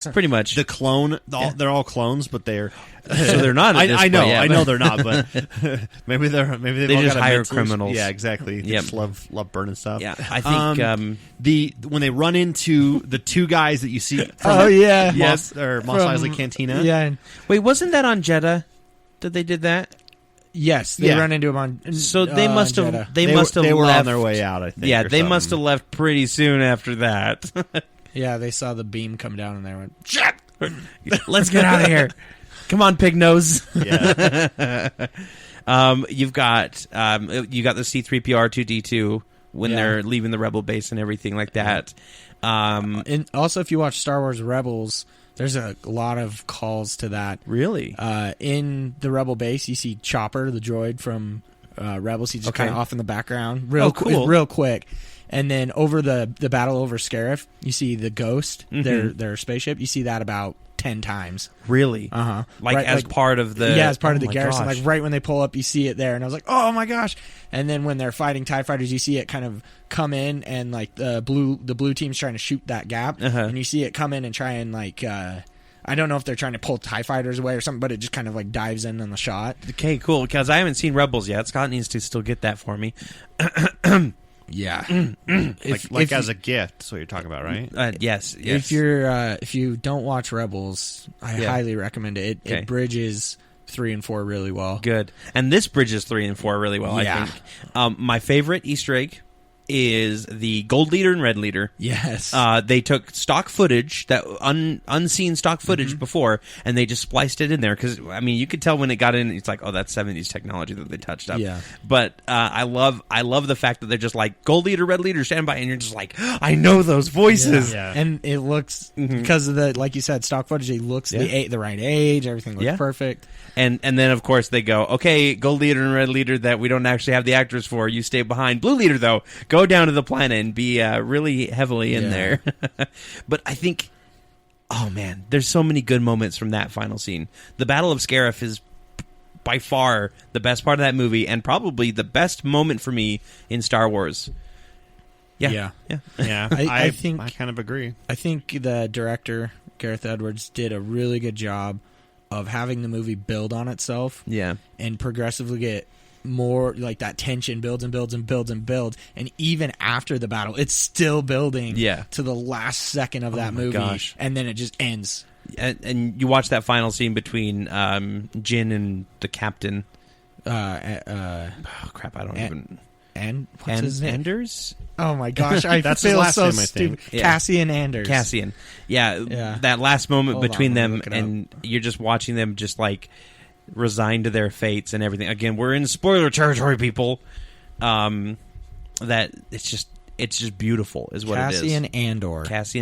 Pretty much. The clone, they're all clones, but they're so they're not. At this I know, point, yeah, I know they're not, but maybe they all just got hire mental criminals. Yeah, exactly. They Yep. just love burning stuff. Yeah, I think when they run into the two guys that you see. From Oh, yeah. Mos Eisley Cantina. Yeah. wait, wasn't that on Jeddah that they did that? Yes, they Yeah. run into him on. So they must have. Jeddah. They must have. They were left, on their way out. I think. Yeah, or they something. must have left pretty soon after that. Yeah, they saw the beam come down and they went, shit! Let's get out of here. Come on, pig nose. Yeah. You got the C-3PO R2-D2 when they're leaving the Rebel base and everything like that. And also, if you watch Star Wars Rebels, there's a lot of calls to that. Really? In the Rebel base, you see Chopper, the droid from Rebels. He's just kind of off in the background, cool. real quick. And then over the battle over Scarif, you see the Ghost, their spaceship. You see that about 10 times. Really? Uh-huh. As part of the... Yeah, as part of the my garrison. gosh. Like right when they pull up, you see it there. And I was like, oh my gosh. And then when they're fighting TIE fighters, you see it kind of come in and like the blue team's trying to shoot that gap. And you see it come in and try and like... I don't know if they're trying to pull TIE fighters away or something, but it just kind of like dives in on the shot. Okay, cool. Because I haven't seen Rebels yet. Scott needs to still get that for me. Yeah. Like as a gift. That's what you're talking about, right? Yes. If you don't watch Rebels, I highly recommend it. It bridges 3 and 4 really well. Good. And this bridges 3 and 4 really well, Yeah. I think. My favorite Easter egg is the gold leader and red leader. Yes. They took stock footage, that unseen stock footage before, and they just spliced it in there. Because, I mean, you could tell when it got in, it's like, oh, that's 70s technology that they touched up. Yeah. But I love the fact that they're just like, gold leader, red leader, stand by, and you're just like, I know those voices. Yeah. And it looks, because of the, like you said, stock footage, it looks the right age, everything looks perfect. And then, of course, they go, okay, gold leader and red leader that we don't actually have the actors for, you stay behind. Blue leader, though, go down to the planet and be really heavily in there. But I think, oh man, there's so many good moments from that final scene. The Battle of Scarif is by far the best part of that movie, and probably the best moment for me in Star Wars. Yeah. I think I kind of agree. I think the director, Gareth Edwards, did a really good job of having the movie build on itself. Yeah. And progressively get more like that tension builds and builds and builds and builds, and even after the battle it's still building to the last second of that movie. Gosh. And then it just ends. And you watch that final scene between Jin and the captain. Oh crap, I don't even... And what's his name? Anders? Oh my gosh, I That's his feel last so name, I stupid. think. Cassian Anders. Cassian. Yeah, that last moment Hold between on, let me them, look it and you're just watching them just like resigned to their fates and everything. Again, we're in spoiler territory, people. That it's just beautiful is what it is. Cassian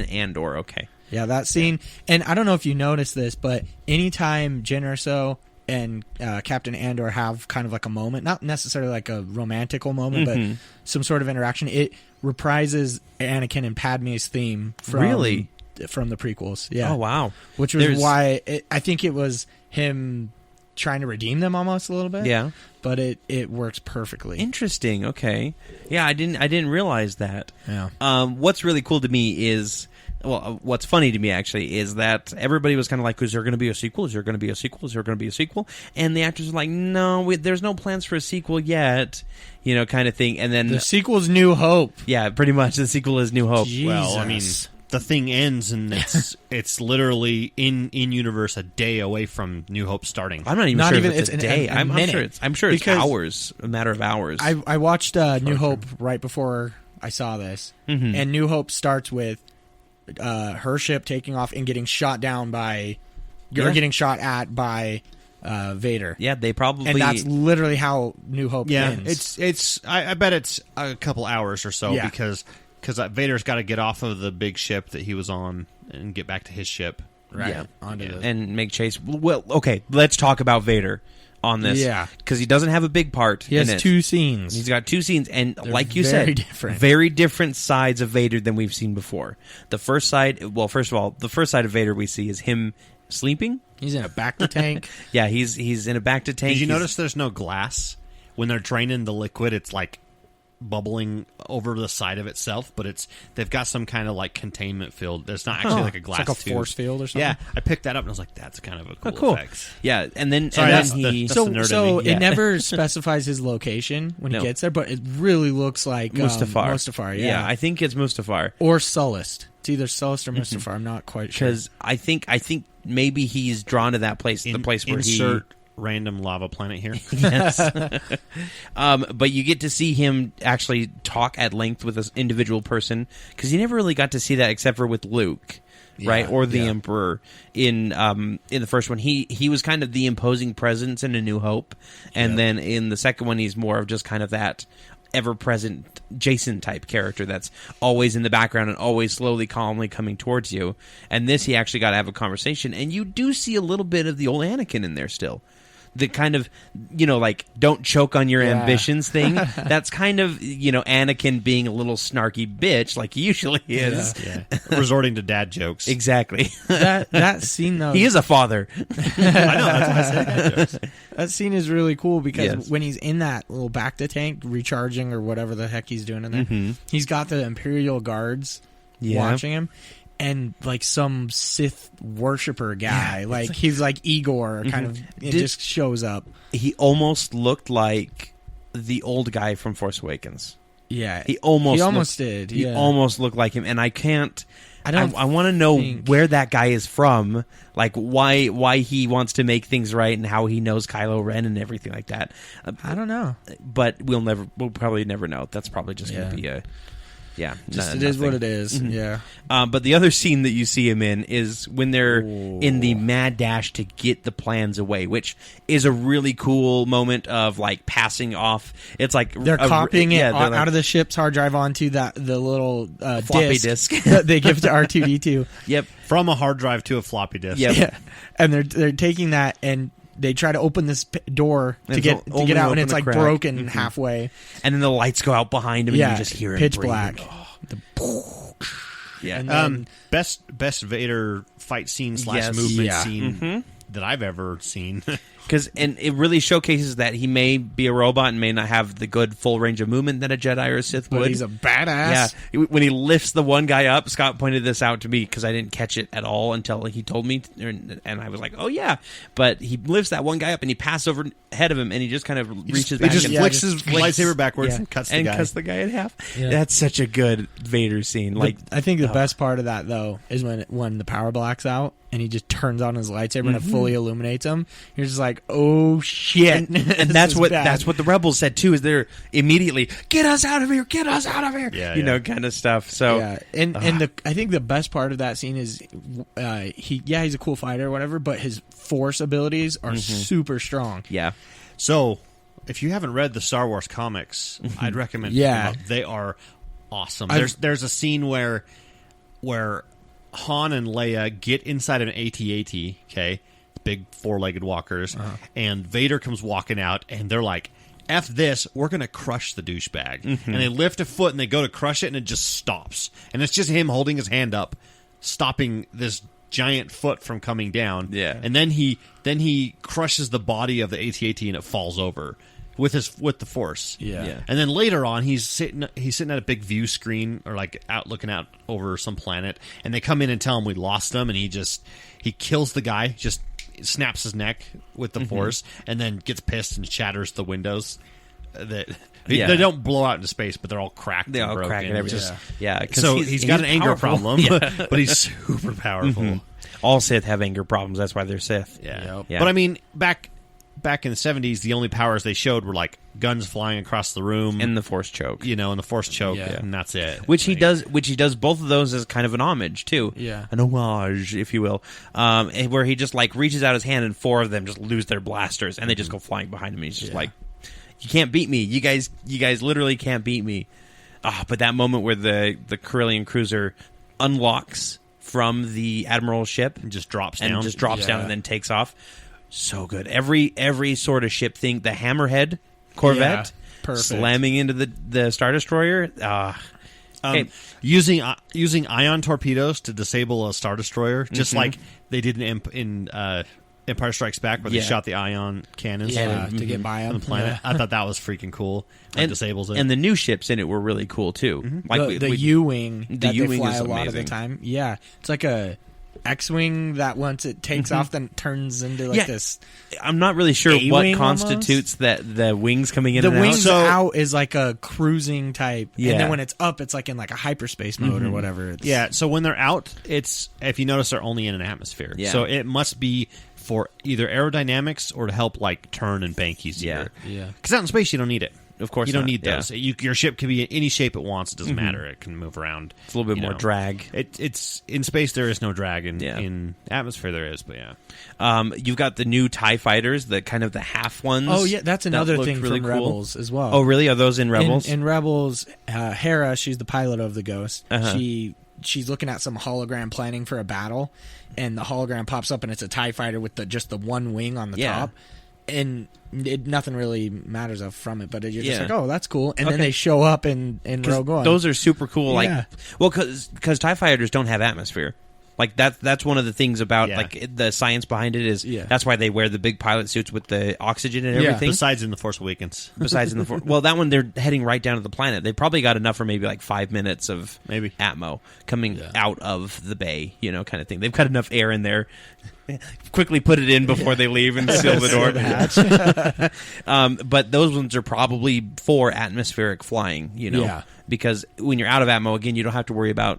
Andor, okay. Yeah, that scene. And I don't know if you noticed this, but anytime Jyn Erso and Captain Andor have kind of like a moment, not necessarily like a romantical moment, but some sort of interaction, it reprises Anakin and Padme's theme from the prequels. Yeah. Oh, wow. Which was why I think it was him trying to redeem them almost a little bit. Yeah. But it works perfectly. Interesting. Okay. Yeah, I didn't realize that. Yeah. What's really cool to me is, well, what's funny to me actually is that everybody was kind of like, is there going to be a sequel? Is there going to be a sequel? Is there going to be a sequel? And the actors are like, no, there's no plans for a sequel yet, kind of thing. And then the sequel's New Hope. Yeah, pretty much. The sequel is New Hope. Jesus. Well, I mean, the thing ends and it's literally in universe a day away from New Hope starting. I'm not even sure if it's a day. I'm sure it's hours, a matter of hours. I watched New Hope right before I saw this, and New Hope starts with her ship taking off and getting shot down by, or getting shot at by Vader. Yeah, they probably, and that's literally how New Hope ends. I bet it's a couple hours or so because Vader's got to get off of the big ship that he was on and get back to his ship. Right. And make chase. Well, okay, let's talk about Vader on this. Yeah. Because he doesn't have a big part. He has 2 scenes. He's got 2 scenes, and they're like you said, different. Very different sides of Vader than we've seen before. The first side, well, first of all, the first side of Vader we see is him sleeping. He's in a bacta tank. Yeah, he's in a bacta tank. Did you notice there's no glass? When they're draining the liquid, it's like bubbling over the side of itself, but they've got some kind of like containment field. There's not actually like a glass it's like a tube. force field or something. Yeah, I picked that up and I was like, that's kind of a cool effect. Yeah, and then Sorry, and that's then the- he that's So, the nerd so in me. it never specifies his location when No. he gets there, but it really looks like Mustafar. Mustafar, yeah. I think it's Mustafar. Or Sullust. It's either Sullust or Mustafar. I'm not quite sure. Because I think maybe he's drawn to that place, the place where insert random lava planet here. Yes. But you get to see him actually talk at length with this individual person, because you never really got to see that except for with Luke, right? Or the Emperor in the first one. He was kind of the imposing presence in A New Hope, and then in the second one he's more of just kind of that ever-present Jason type character that's always in the background and always slowly, calmly coming towards you. And this, he actually got to have a conversation, and you do see a little bit of the old Anakin in there still. The kind of, like, don't choke on your ambitions thing. That's kind of, Anakin being a little snarky bitch like he usually is. Yeah. Resorting to dad jokes. Exactly. That scene, though... He is a father. I know, that's why I said dad jokes. That scene is really cool because Yes. when he's in that little Bacta tank, recharging or whatever the heck he's doing in there, Mm-hmm. he's got the Imperial guards watching him. And like some Sith worshiper guy, like he's like Igor, kind of. It just shows up. He almost looked like the old guy from Force Awakens. Yeah, He almost did. He Yeah. almost looked like him, and I can't. I don't want to know think- where that guy is from, like why he wants to make things right, and how he knows Kylo Ren and everything like that. I don't know. But we'll probably never know. That's probably just going to be a. Yeah, It is what it is. Yeah. But the other scene that you see him in is when they're in the mad dash to get the plans away, which is a really cool moment of like passing off. It's like They're copying it they're out of the ship's hard drive onto the little floppy disk disk. that they give to R2D2. Yep. From a hard drive to a floppy disk. Yep. Yeah, and they're taking that and they try to open this door to It's get only out, and open it's a like crack. broken halfway. And then the lights go out behind him, and you just hear him pitch breathe. black. Yeah. And then, Best Vader fight scene / Yes. movement Yeah. scene that I've ever seen. And it really showcases that he may be a robot and may not have the good full range of movement that a Jedi or a Sith but would. he's a badass. Yeah, when he lifts the one guy up, Scott pointed this out to me because I didn't catch it at all until he told me, and I was like, "Oh yeah!" But he lifts that one guy up, and he passes over ahead of him, and he just kind of reaches He back just and flicks just his lightsaber backwards and cuts the guy. cuts the guy in half. Yeah. That's such a good Vader scene. Like, I think the best part of that though is when the power blacks out and he just turns on his lightsaber and it fully illuminates him. You're just like, oh shit! and This that's is what bad. that's what the rebels said too. Is they're immediately get us out of here, get us out of here, Yeah. kind of stuff. So Yeah, and I think the best part of that scene is he's a cool fighter or whatever, but his force abilities are super strong. yeah. So, if you haven't read the Star Wars comics, I'd recommend picking them up. They are awesome. There's a scene where Han and Leia get inside of an AT-AT, okay, big four-legged walkers, and Vader comes walking out, and they're like, F this, we're going to crush the douchebag. And they lift a foot, and they go to crush it, and it just stops. And it's just him holding his hand up, stopping this giant foot from coming down. Yeah. And then he crushes the body of the AT-AT, and it falls over with the Force. Yeah. And then later on, he's sitting at a big view screen or like looking out over some planet, and they come in and tell him we lost him, and he kills the guy, just snaps his neck with the Force, and then gets pissed and shatters the windows. They don't blow out into space, but they're all cracked. They and all broken. crack and everything. Yeah. So he's got an anger powerful. problem, but he's super powerful. All Sith have anger problems. That's why they're Sith. Yeah. Yeah. But I mean, back in the 70s, the only powers they showed were like guns flying across the room And the Force choke. and the Force choke, Yeah. and that's it. Which he does both of those as kind of an homage too. Yeah. An homage, if you will. Where he just like reaches out his hand and four of them just lose their blasters and they just go flying behind him, and he's just like, you can't beat me. You guys literally can't beat me. But that moment where the Corellian cruiser unlocks from the Admiral's ship It just drops and down. just drops down and then takes off. So good. Every sort of ship thing, the Hammerhead Corvette perfect. slamming into the Star Destroyer. Hey, Using ion torpedoes to disable a Star Destroyer, just like they did in Empire Strikes Back, where they shot the ion cannons to get by on them. the planet. I thought that was freaking cool. It disables it. And the new ships in it were really cool too. Like the U-wing the that U-wing they fly is a lot of the amazing. time. Yeah, it's like a X-wing that once it takes off, then turns into like this. I'm not really sure what A-wing constitutes that the wings coming in The and wings out. out is like a cruising type, Yeah. and then when it's up, it's like in like a hyperspace mode or whatever. It's, Yeah, so when they're out, it's if you notice they're only in an atmosphere. Yeah. So it must be for either aerodynamics or to help like turn and bank easier. Yeah. Because out in space you don't need it. Of course you don't not, need those. Your ship can be any shape it wants. It doesn't matter. It can move around. It's a little bit more drag. It's in space. There is no drag. Yeah. In atmosphere there is. But yeah, You've got the new TIE fighters, the kind of the half ones. Oh yeah, that's another looked thing really from cool. Rebels as well. Oh really? Are those in Rebels? In Rebels, Hera, she's the pilot of the Ghost. Uh-huh. She's looking at some hologram planning for a battle, and the hologram pops up, and it's a TIE fighter with just the one wing on the top, and nothing really matters from it. But you're just like, oh, that's cool. And then they show up in Rogue One. Those are super cool. Like, Yeah. well, because TIE fighters don't have atmosphere. Like that's one of the things about like the science behind it is that's why they wear the big pilot suits with the oxygen and everything. besides in The Force Awakens. Besides in the well, that one they're heading right down to the planet. They probably got enough for maybe like 5 minutes of Maybe. atmo coming out of the bay, kind of thing. They've got enough air in there. Quickly put it in before they leave and seal the door. But those ones are probably for atmospheric flying, because when you're out of atmo, again, you don't have to worry about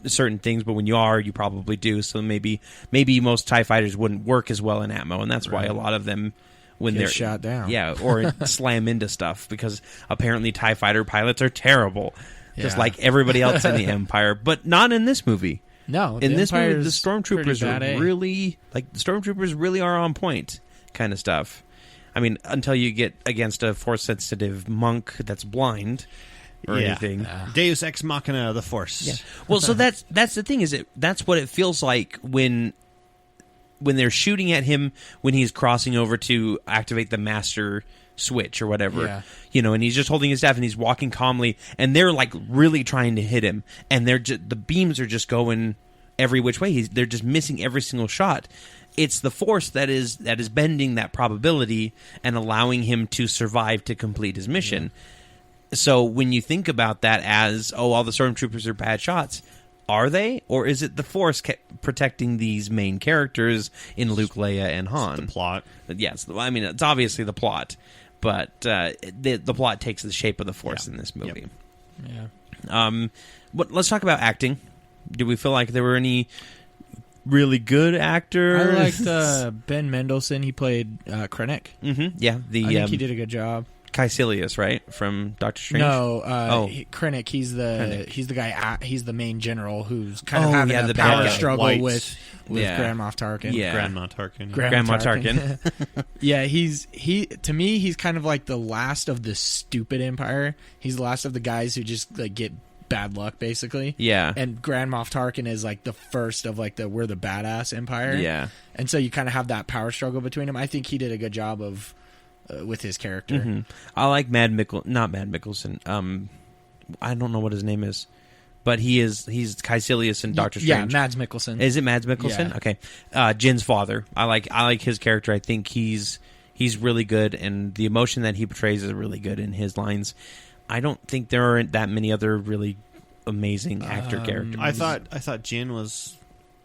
certain things, but when you are, you probably do. So maybe most TIE fighters wouldn't work as well in atmo, and that's why a lot of them when they're shot down, or slam into stuff, because apparently TIE fighter pilots are terrible, just like everybody else in the Empire, but not in this movie. No, in this movie, the Empire's stormtroopers pretty bad, are really the stormtroopers really are on point, kind of stuff. I mean, until you get against a force sensitive monk that's blind. Or anything. Deus Ex Machina of the Force. Yeah. Well, so that's the thing, that's what it feels like when they're shooting at him when he's crossing over to activate the master switch or whatever. Yeah. And he's just holding his staff and he's walking calmly, and they're like really trying to hit him, and the beams are just going every which way. They're just missing every single shot. It's the Force that is bending that probability and allowing him to survive to complete his mission. Yeah. So when you think about that as, all the stormtroopers are bad shots, are they? Or is it the Force protecting these main characters in Luke, Leia, and Han? It's the plot. Yes, I mean, it's obviously the plot, but the plot takes the shape of the Force in this movie. Yep. Yeah. But let's talk about acting. Do we feel like there were any really good actors? I liked Ben Mendelsohn. He played Krennic. Mm-hmm. Yeah. I think he did a good job. Caecilius, right, from Doctor Strange? No, Krennic. He's the guy. He's the main general who's kind of having a the power bad guy. struggle with Grand Moff Tarkin. Yeah, Grandma Tarkin. Grandma Tarkin. Yeah, to me he's kind of like the last of the stupid Empire. He's the last of the guys who just like get bad luck, basically. Yeah. And Grand Moff Tarkin is like the first of like we're the badass Empire. Yeah. And so you kind of have that power struggle between them. I think he did a good job of. With his character. Mm-hmm. I like not Mad Mikkelsen. I don't know what his name is, but he's Caecilius in Doctor Strange. Yeah, Mads Mikkelsen. Is it Mads Mikkelsen? Yeah. Okay. Jin's father. I like his character. I think he's really good, and the emotion that he portrays is really good in his lines. I don't think there aren't that many other really amazing actor characters. I thought Jin was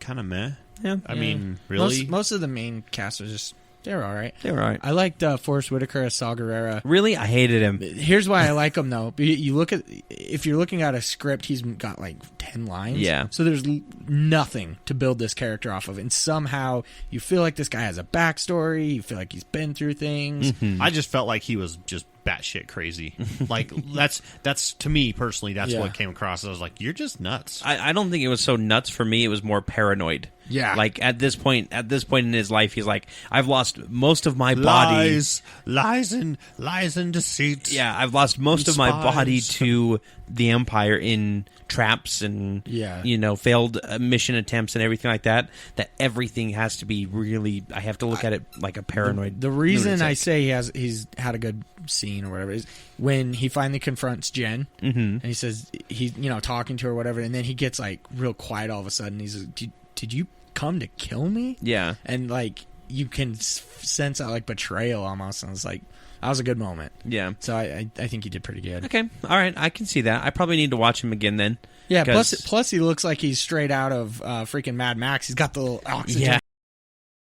kind of meh. Yeah. I mean, really? Most of the main cast was just they're all right. They were all right. I liked Forrest Whitaker as Saw Gerrera. Really? I hated him. Here's why I like him, though. If you're looking at a script, he's got like 10 lines. Yeah. So there's nothing to build this character off of. And somehow you feel like this guy has a backstory. You feel like he's been through things. Mm-hmm. I just felt like he was just batshit crazy. Like, that's to me, personally, that's what came across. I was like, you're just nuts. I don't think it was so nuts for me. It was more paranoid. Yeah. Like at this point in his life, he's like, I've lost most of my body. Lies and deceit. Yeah, I've lost most of my body to the Empire in traps and failed mission attempts and everything like that. That everything has to be really. I have to look at it like a paranoid. The reason lunatic. I say he's had a good scene or whatever is when he finally confronts Jen and he says he's talking to her or whatever, and then he gets like real quiet all of a sudden. He's like, did you come to kill me? Yeah. And like you can sense that like betrayal almost, and it's like that was a good moment. Yeah. So I think he did pretty good. Okay. All right. I can see that. I probably need to watch him again then. Yeah. Plus he looks like he's straight out of freaking Mad Max. He's got the little oxygen